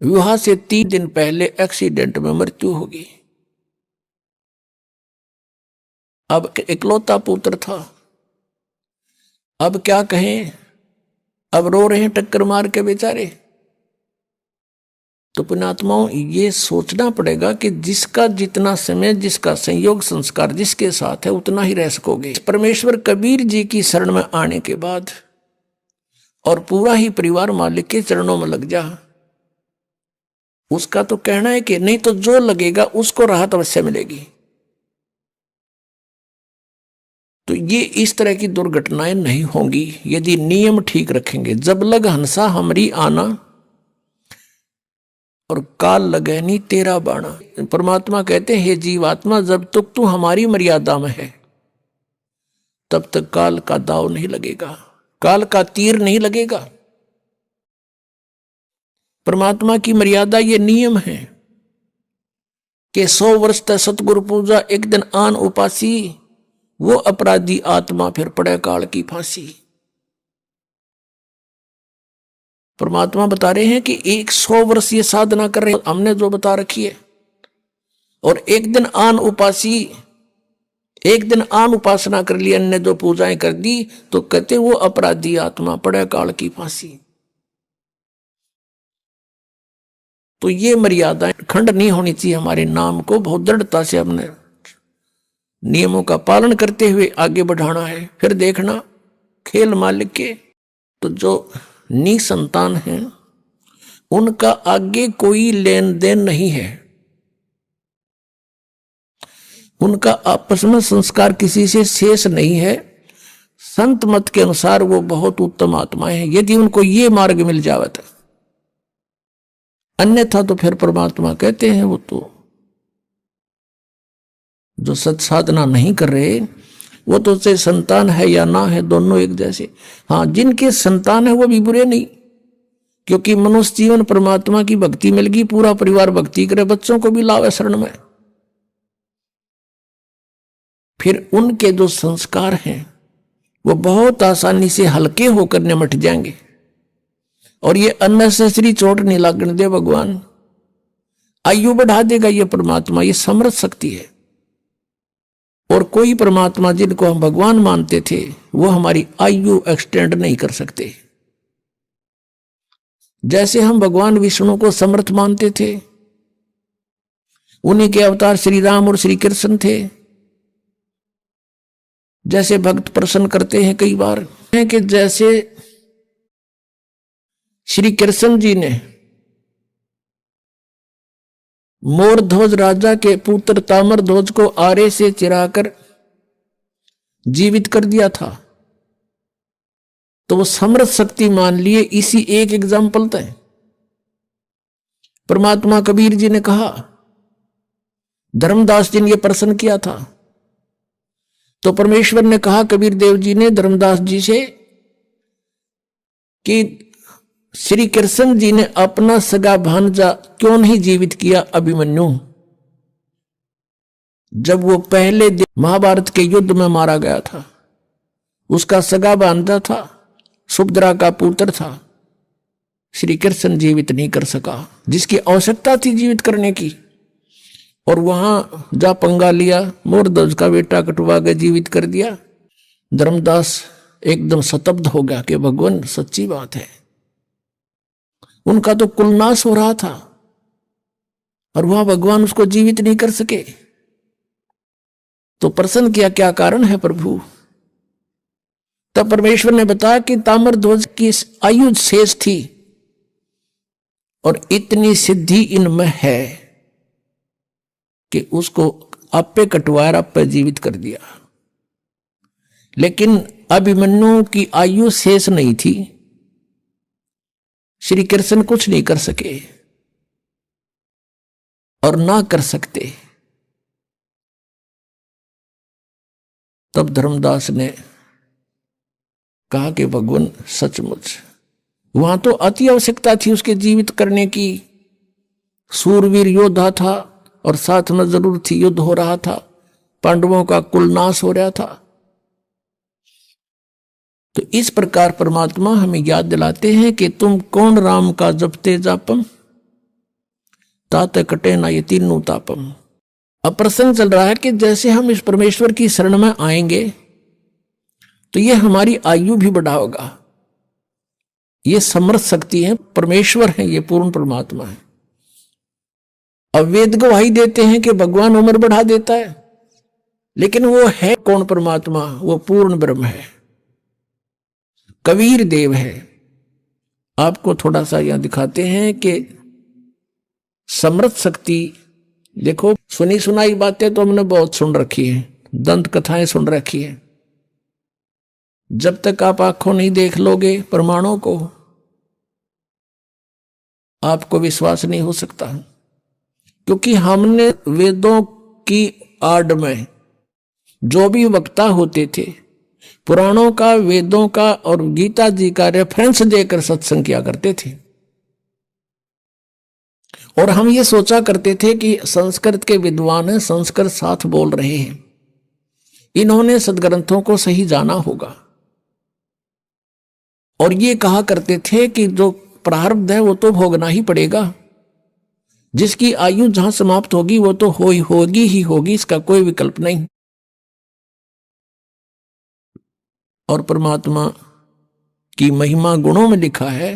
विवाह से 3 दिन पहले एक्सीडेंट में मृत्यु होगी। अब इकलौता पुत्र था, अब क्या कहें, अब रो रहे हैं टक्कर मार के बेचारे। तो पुण्यात्माओं, ये सोचना पड़ेगा कि जिसका जितना समय, जिसका संयोग संस्कार जिसके साथ है उतना ही रह सकोगे। परमेश्वर कबीर जी की शरण में आने के बाद और पूरा ही परिवार मालिक के चरणों में लग जा, उसका तो कहना है कि नहीं तो जो लगेगा उसको राहत अवश्य मिलेगी। तो ये इस तरह की दुर्घटनाएं नहीं होंगी यदि नियम ठीक रखेंगे। जब लग हंसा हमरी आना, और काल लगे नहीं तेरा बाणा। परमात्मा कहते हैं, हे जीवात्मा, जब तक तू हमारी मर्यादा में है तब तक काल का दाव नहीं लगेगा, काल का तीर नहीं लगेगा। परमात्मा की मर्यादा ये नियम है कि 100 वर्ष तक सतगुरु पूजा, एक दिन आन उपासी, वो अपराधी आत्मा फिर पड़े काल की फांसी। परमात्मा बता रहे हैं कि 100 वर्ष ये साधना कर रहे हैं, हमने जो बता रखी है। और एक दिन आन उपासना कर ली, अन्य जो पूजाएं कर दी, तो कहते वो अपराधी आत्मा पड़े काल की फांसी। तो ये मर्यादाएं खंड नहीं होनी चाहिए। हमारे नाम को बहुत दृढ़ता से हमने नियमों का पालन करते हुए आगे बढ़ाना है। फिर देखना खेल मालिक के तो जो निसंतान हैं उनका आगे कोई लेन देन नहीं है, उनका आपस में संस्कार किसी से शेष नहीं है। संत मत के अनुसार वो बहुत उत्तम आत्माएं हैं, यदि उनको ये मार्ग मिल जावे तो। अन्यथा तो फिर परमात्मा कहते हैं वो तो जो सत साधना नहीं कर रहे वो तो चाहे संतान है या ना है, दोनों एक जैसे। हाँ, जिनके संतान है वो भी बुरे नहीं, क्योंकि मनुष्य जीवन परमात्मा की भक्ति मिल गई, पूरा परिवार भक्ति करे, बच्चों को भी लावे शरण में। फिर उनके जो संस्कार हैं वो बहुत आसानी से हल्के होकर निमट जाएंगे, और ये अननेसेसरी चोट नहीं लगने दे भगवान। आयु बढ़ा देगा ये परमात्मा, ये समर्थ शक्ति है। और कोई परमात्मा जिनको हम भगवान मानते थे वो हमारी आयु एक्सटेंड नहीं कर सकते। जैसे हम भगवान विष्णु को समर्थ मानते थे, उन्हीं के अवतार श्री राम और श्री कृष्ण थे। जैसे भक्त प्रश्न करते हैं कई बार है कि जैसे श्री कृष्ण जी ने मोरध्वज राजा के पुत्र ताम्रध्वज को आरे से चिराकर जीवित कर दिया था, तो वो समर्थ शक्ति मान लिए। इसी एक एग्जाम्पल था। परमात्मा कबीर जी ने कहा, धर्मदास जी ने यह प्रश्न किया था, तो परमेश्वर ने कहा कबीर देव जी ने धर्मदास जी से कि श्री कृष्ण जी ने अपना सगा भांजा क्यों नहीं जीवित किया अभिमन्यु, जब वो पहले दिन महाभारत के युद्ध में मारा गया था। उसका सगा भांजा था, सुभद्रा का पुत्र था, श्री कृष्ण जीवित नहीं कर सका, जिसकी आवश्यकता थी जीवित करने की। और वहां जा पंगा लिया, मोरध्वज का बेटा कटवा के जीवित कर दिया। धर्मदास एकदम स्तब्ध हो गया कि भगवान सच्ची बात है, उनका तो कुलनाश हो रहा था और वहां भगवान उसको जीवित नहीं कर सके। तो प्रश्न किया क्या कारण है प्रभु। तब परमेश्वर ने बताया कि ताम्रध्वज की आयु शेष थी और इतनी सिद्धि इनमें है कि उसको आपे कटवाया, आपे जीवित कर दिया। लेकिन अभिमन्यु की आयु शेष नहीं थी, श्री कृष्ण कुछ नहीं कर सके और ना कर सकते। तब धर्मदास ने कहा कि भगवान सचमुच वहां तो अति आवश्यकता थी उसके जीवित करने की। सूरवीर योद्धा था और साथ में जरूर थी, युद्ध हो रहा था, पांडवों का कुलनाश हो रहा था। तो इस प्रकार परमात्मा हमें याद दिलाते हैं कि तुम कौन राम का जपते जापम, ताते कटे ना ये तीनों तापम। अब प्रसंग चल रहा है कि जैसे हम इस परमेश्वर की शरण में आएंगे तो ये हमारी आयु भी बढ़ाएगा। ये समर्थ शक्ति है, परमेश्वर है, ये पूर्ण परमात्मा है। अब वेद गवाही देते हैं कि भगवान उम्र बढ़ा देता है, लेकिन वो है कौन परमात्मा, वो पूर्ण ब्रह्म है, कबीर देव है। आपको थोड़ा सा यहां दिखाते हैं कि समर्थ शक्ति, देखो सुनी सुनाई बातें तो हमने बहुत सुन रखी है, दंत कथाएं सुन रखी है। जब तक आप आंखों नहीं देख लोगे प्रमाणों को, आपको विश्वास नहीं हो सकता। क्योंकि हमने वेदों की आड़ में जो भी वक्ता होते थे, पुराणों का, वेदों का और गीता जी का रेफरेंस देकर सत्संग किया करते थे। और हम ये सोचा करते थे कि संस्कृत के विद्वान हैं, संस्कृत साथ बोल रहे हैं, इन्होंने सदग्रंथों को सही जाना होगा। और ये कहा करते थे कि जो प्रारब्ध है वो तो भोगना ही पड़ेगा। जिसकी आयु जहां समाप्त होगी वो तो होगी ही होगी, इसका कोई विकल्प नहीं। और परमात्मा की महिमा गुणों में लिखा है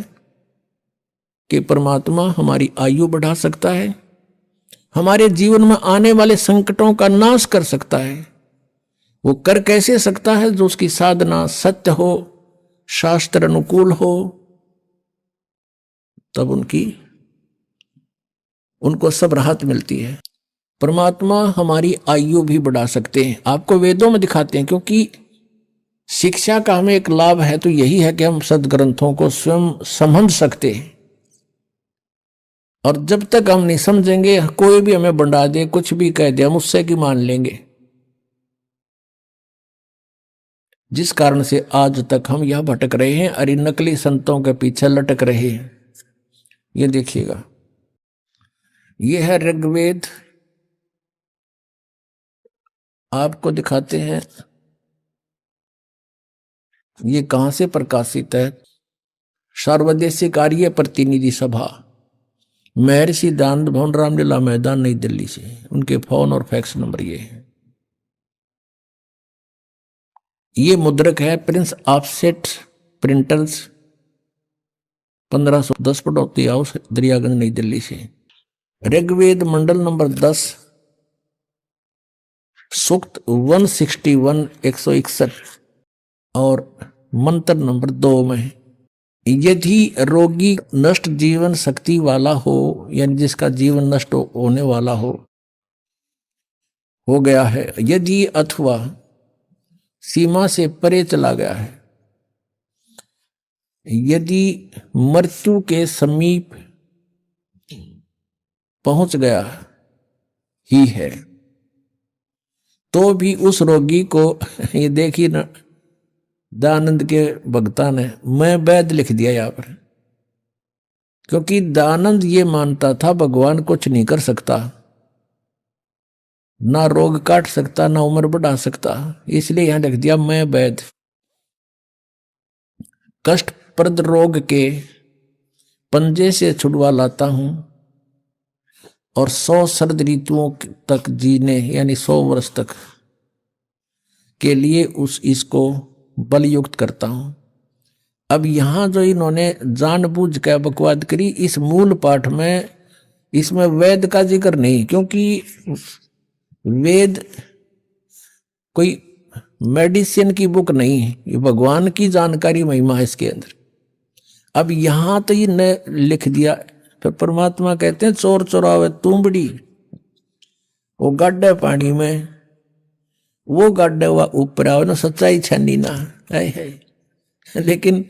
कि परमात्मा हमारी आयु बढ़ा सकता है, हमारे जीवन में आने वाले संकटों का नाश कर सकता है। वो कर कैसे सकता है? जो उसकी साधना सत्य हो, शास्त्र अनुकूल हो, तब उनको सब राहत मिलती है। परमात्मा हमारी आयु भी बढ़ा सकते हैं, आपको वेदों में दिखाते हैं। क्योंकि शिक्षा का हमें एक लाभ है तो यही है कि हम सदग्रंथों को स्वयं समझ सकते हैं। और जब तक हम नहीं समझेंगे, कोई भी हमें बंडा दे, कुछ भी कह दे, हम उससे की मान लेंगे। जिस कारण से आज तक हम यह भटक रहे हैं, अरे नकली संतों के पीछे लटक रहे हैं। ये देखिएगा, ये है ऋग्वेद, आपको दिखाते हैं ये कहां से प्रकाशित है। सर्वदेशीय कार्य प्रतिनिधि सभा, महर्षि दानंद भवन, रामलीला मैदान, नई दिल्ली से। उनके फोन और फैक्स नंबर ये है। ये मुद्रक है Prince Offset Printers, 1510 Pataudi House, Daryaganj, Nai Delhi से। ऋग्वेद मंडल नंबर 10, सूक्त 161 161 और मंत्र नंबर 2 में, यदि रोगी नष्ट जीवन शक्ति वाला हो, यानी जिसका जीवन नष्ट होने वाला हो गया है, यदि अथवा सीमा से परे चला गया है, यदि मृत्यु के समीप पहुंच गया ही है, तो भी उस रोगी को, ये देखिए ना, दयानंद के भक्ता ने मैं वैद लिख दिया यहां पर। क्योंकि दयानंद ये मानता था भगवान कुछ नहीं कर सकता, ना रोग काट सकता, ना उम्र बढ़ा सकता, इसलिए यहां लिख दिया मैं वैद। कष्टप्रद रोग के पंजे से छुड़वा लाता हूं और 100 शरद ऋतुओं तक जीने, यानी 100 वर्ष तक के लिए इसको बलयुक्त करता हूं। अब यहां जो इन्होंने जानबूझ कर बकवाद करी, इस मूल पाठ में इसमें वेद का जिक्र नहीं, क्योंकि वेद कोई मेडिसिन की बुक नहीं है, ये भगवान की जानकारी महिमा है इसके अंदर। अब यहां तो ये लिख दिया, फिर परमात्मा कहते हैं चोर चोरावे तुंबड़ी, वो गाड्डे पानी में, वो गाड्डे हुआ ऊपर आओ ना, सच्चाई छानी ना है। लेकिन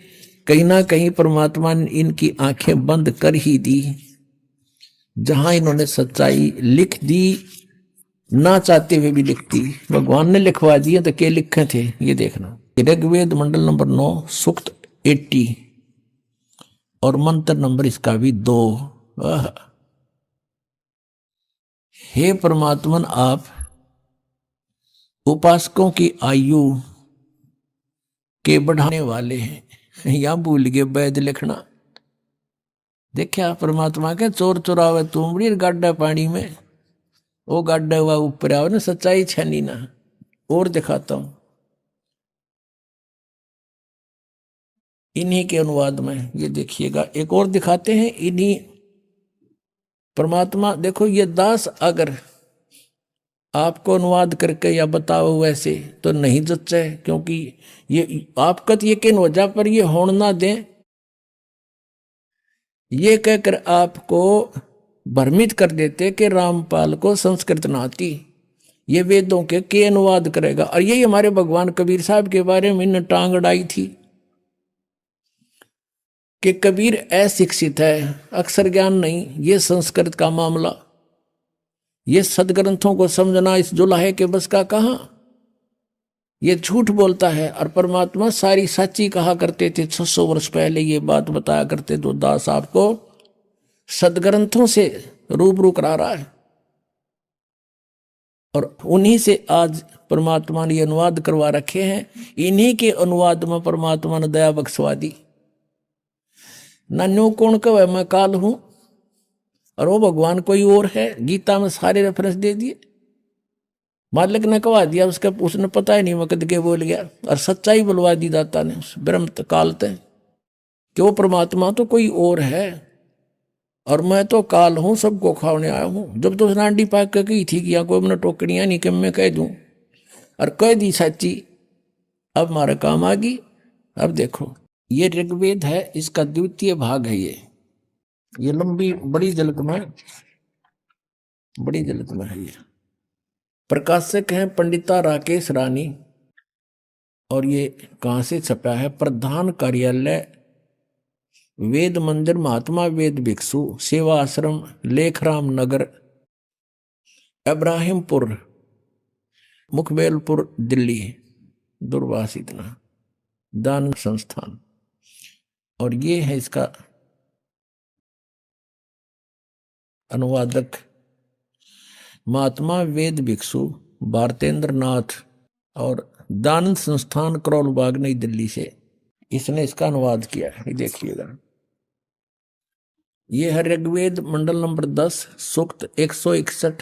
कहीं ना कहीं परमात्मा ने इनकी आंखें बंद कर ही दी। जहां इन्होंने सच्चाई लिख दी, ना चाहते हुए भी लिख दी, भगवान ने लिखवा दिए, तो क्या लिखे थे ये देखना। ऋग्वेद मंडल नंबर 9, सूक्त 80 और मंत्र नंबर इसका भी 2। हे परमात्मन, आप उपासकों की आयु के बढ़ाने वाले हैं। या भूल गए वैद लिखना। देखा परमात्मा के चोर चोरावे तुमड़ी गाड्डा पानी में, वो गाड्डा हुआ ऊपर आओ ना, सच्चाई छानी ना। और दिखाता हूं इन्हीं के अनुवाद में, ये देखिएगा, एक और दिखाते हैं इन्हीं परमात्मा। देखो ये दास अगर आपको अनुवाद करके या बताओ वैसे तो नहीं जच्चे, क्योंकि ये आपका तो यकीन हो जा, पर ये होड़ ना दें, ये कहकर आपको भ्रमित कर देते कि रामपाल को संस्कृत ना आती, ये वेदों के अनुवाद करेगा। और यही हमारे भगवान कबीर साहब के बारे में इन्हें टांग अड़ाई थी कि कबीर अशिक्षित है, अक्षर ज्ञान नहीं, ये संस्कृत का मामला, ये सदग्रंथों को समझना इस जुलाहे के बस का कहां, ये झूठ बोलता है। और परमात्मा सारी सच्ची कहा करते थे। 600 वर्ष पहले ये बात बताया करते, तो दास आपको सदग्रंथों से रूबरू करा रहा है। और उन्हीं से आज परमात्मा ने अनुवाद करवा रखे हैं, इन्हीं के अनुवाद में परमात्मा ने दया बख्शवा दी। ना न्यू कौन कहे मैं काल हूं और वो भगवान कोई और है। गीता में सारे रेफरेंस दे दिए। मालिक ने कहा दिया, उसने पता ही नहीं मैं कद के बोल गया, और सच्चाई बुलवा दी दाता ने उस ब्रह्म काल ते कि वो परमात्मा तो कोई और है और मैं तो काल हूं, सबको खाने आया हूं। जब तो उसने आंडी पाक के कही थी कि यहाँ कोई मैंने टोकरियां नहीं कि मैं कह दूं, और कह दी सच्ची, अब हमारे काम आ गई। अब देखो ये ऋग्वेद है, इसका द्वितीय भाग है ये लंबी बड़ी जल्द में, बड़ी जल्द में है ये। प्रकाशक हैं पंडिता राकेश रानी, और ये कहां से छपा है? प्रधान कार्यालय वेद मंदिर महात्मा वेद भिक्षु सेवा आश्रम लेखराम नगर इब्राहिमपुर मुखबेलपुर दिल्ली, दूरभाष इतना दान संस्थान। और ये है इसका अनुवादक महात्मा वेद भिक्षु भारतेंद्र नाथ, और दान संस्थान करोल बाग नई दिल्ली से इसने इसका अनुवाद किया है। देखिएगा ये है ऋग्वेद मंडल नंबर 10 सूक्त 161,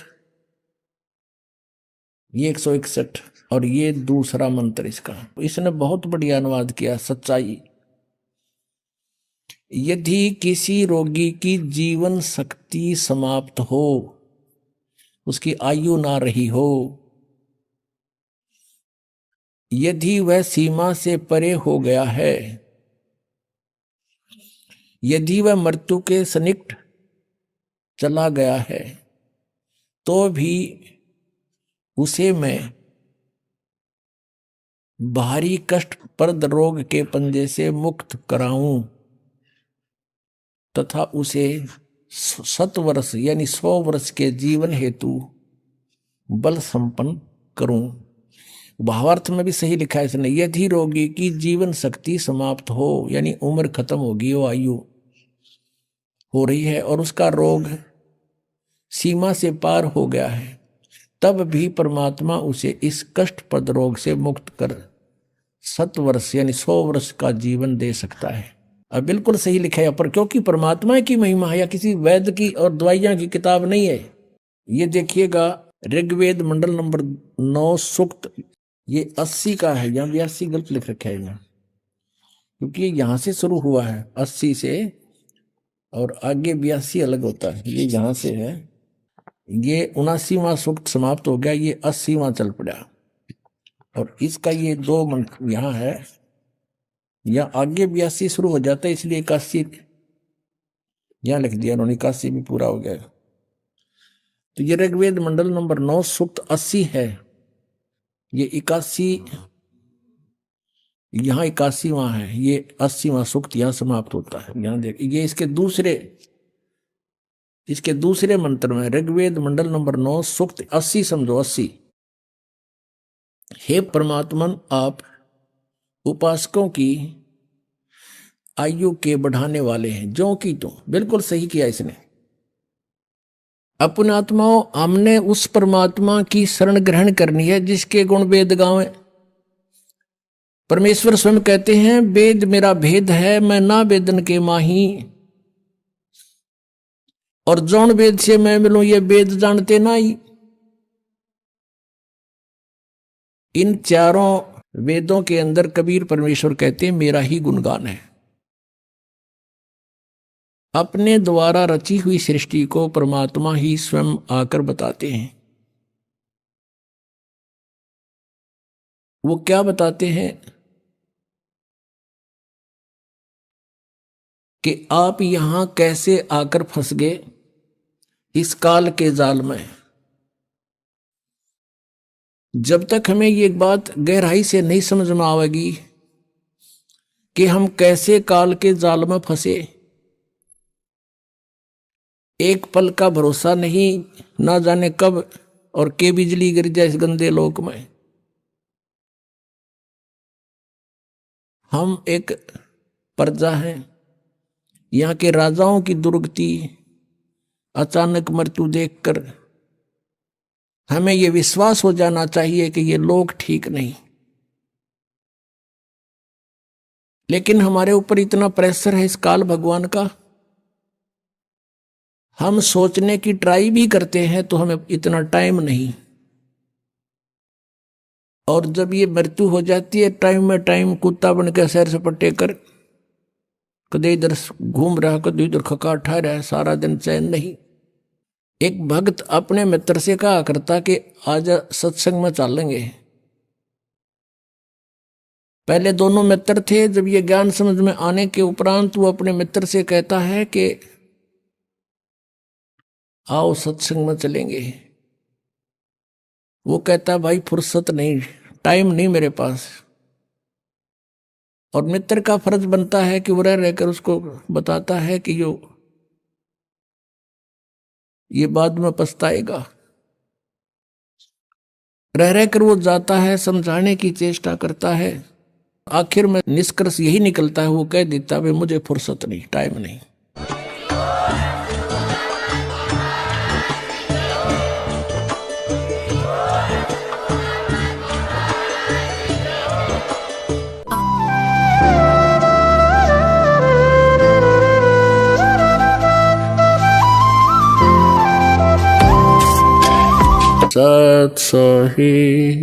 ये 161, और ये दूसरा मंत्र इसका। इसने बहुत बढ़िया अनुवाद किया। सच्चाई, यदि किसी रोगी की जीवन शक्ति समाप्त हो, उसकी आयु ना रही हो, यदि वह सीमा से परे हो गया है, यदि वह मृत्यु के सन्निकट चला गया है, तो भी उसे मैं भारी कष्टप्रद रोग के पंजे से मुक्त कराऊं तथा उसे 100 वर्ष यानी 100 वर्ष के जीवन हेतु बल संपन्न करूं। भावार्थ में भी सही लिखा है इसने, यदि रोगी की जीवन शक्ति समाप्त हो यानी उम्र खत्म होगी, वो आयु हो रही है और उसका रोग सीमा से पार हो गया है, तब भी परमात्मा उसे इस कष्टप्रद रोग से मुक्त कर 100 वर्ष यानी 100 वर्ष का जीवन दे सकता है। अब बिल्कुल सही लिखा है, पर क्योंकि परमात्मा की महिमा है या किसी वैद्य की और दवाइयां की किताब नहीं है। ये देखिएगा ऋग्वेद मंडल नंबर 9 सूक्त, ये 80 का है, यहाँ 82 गलत लिख रखा है यहाँ, क्योंकि ये यहां से शुरू हुआ है 80 से और आगे 82 अलग होता है। ये यहां से है, ये 79वां सूक्त समाप्त हो गया, ये 80वां चल पड़ा, और इसका ये 2 मंत्र यहाँ है, या आगे 82 शुरू हो जाता है, इसलिए 81 यहां लिख दिया उन्होंने, 81 भी पूरा हो गया। तो ये ऋग्वेद मंडल नंबर 9 सूक्त 80 है, ये 81 यहाँ 81वां है, ये 80वां सूक्त यहां समाप्त होता है। यहां देख, ये इसके दूसरे मंत्र में ऋग्वेद मंडल नंबर 9 सूक्त 80 समझो 80। हे परमात्मन, आप उपासकों की आयु के बढ़ाने वाले हैं, जो कि तो बिल्कुल सही किया इसने। अपने आत्माओं, हमने उस परमात्मा की शरण ग्रहण करनी है जिसके गुण वेद गावें। परमेश्वर स्वयं कहते हैं, वेद मेरा भेद है, मैं ना वेदन के माही, और जौन वेद से मैं मिलूं ये वेद जानते ना ही। इन चारों वेदों के अंदर कबीर परमेश्वर कहते हैं मेरा ही गुणगान है। अपने द्वारा रची हुई सृष्टि को परमात्मा ही स्वयं आकर बताते हैं। वो क्या बताते हैं कि आप यहां कैसे आकर फंस गए इस काल के जाल में। जब तक हमें ये बात गहराई से नहीं समझ में आवेगी कि हम कैसे काल के जाल में फंसे, एक पल का भरोसा नहीं, ना जाने कब और के बिजली गिर जाए इस गंदे लोक में। हम एक प्रजा हैं, यहाँ के राजाओं की दुर्गति, अचानक मृत्यु देखकर हमें यह विश्वास हो जाना चाहिए कि ये लोग ठीक नहीं। लेकिन हमारे ऊपर इतना प्रेशर है इस काल भगवान का, हम सोचने की ट्राई भी करते हैं तो हमें इतना टाइम नहीं, और जब ये मृत्यु हो जाती है टाइम में टाइम कुत्ता बन के सैर सपाटे कर, कदे इधर घूम रहा कदे इधर खकाठा रहा है, सारा दिन चैन नहीं। एक भक्त अपने मित्र से कहा करता कि आज सत्संग में चलेंगे। पहले दोनों मित्र थे, जब ये ज्ञान समझ में आने के उपरांत वो अपने मित्र से कहता है कि आओ सत्संग में चलेंगे। वो कहता है भाई फुर्सत नहीं, टाइम नहीं मेरे पास। और मित्र का फर्ज बनता है कि वो रह रहकर उसको बताता है कि ये बाद में पछताएगा। रह रहकर वो जाता है, समझाने की चेष्टा करता है, आखिर में निष्कर्ष यही निकलता है, वो कह देता भाई मुझे फुर्सत नहीं, टाइम नहीं। सत सही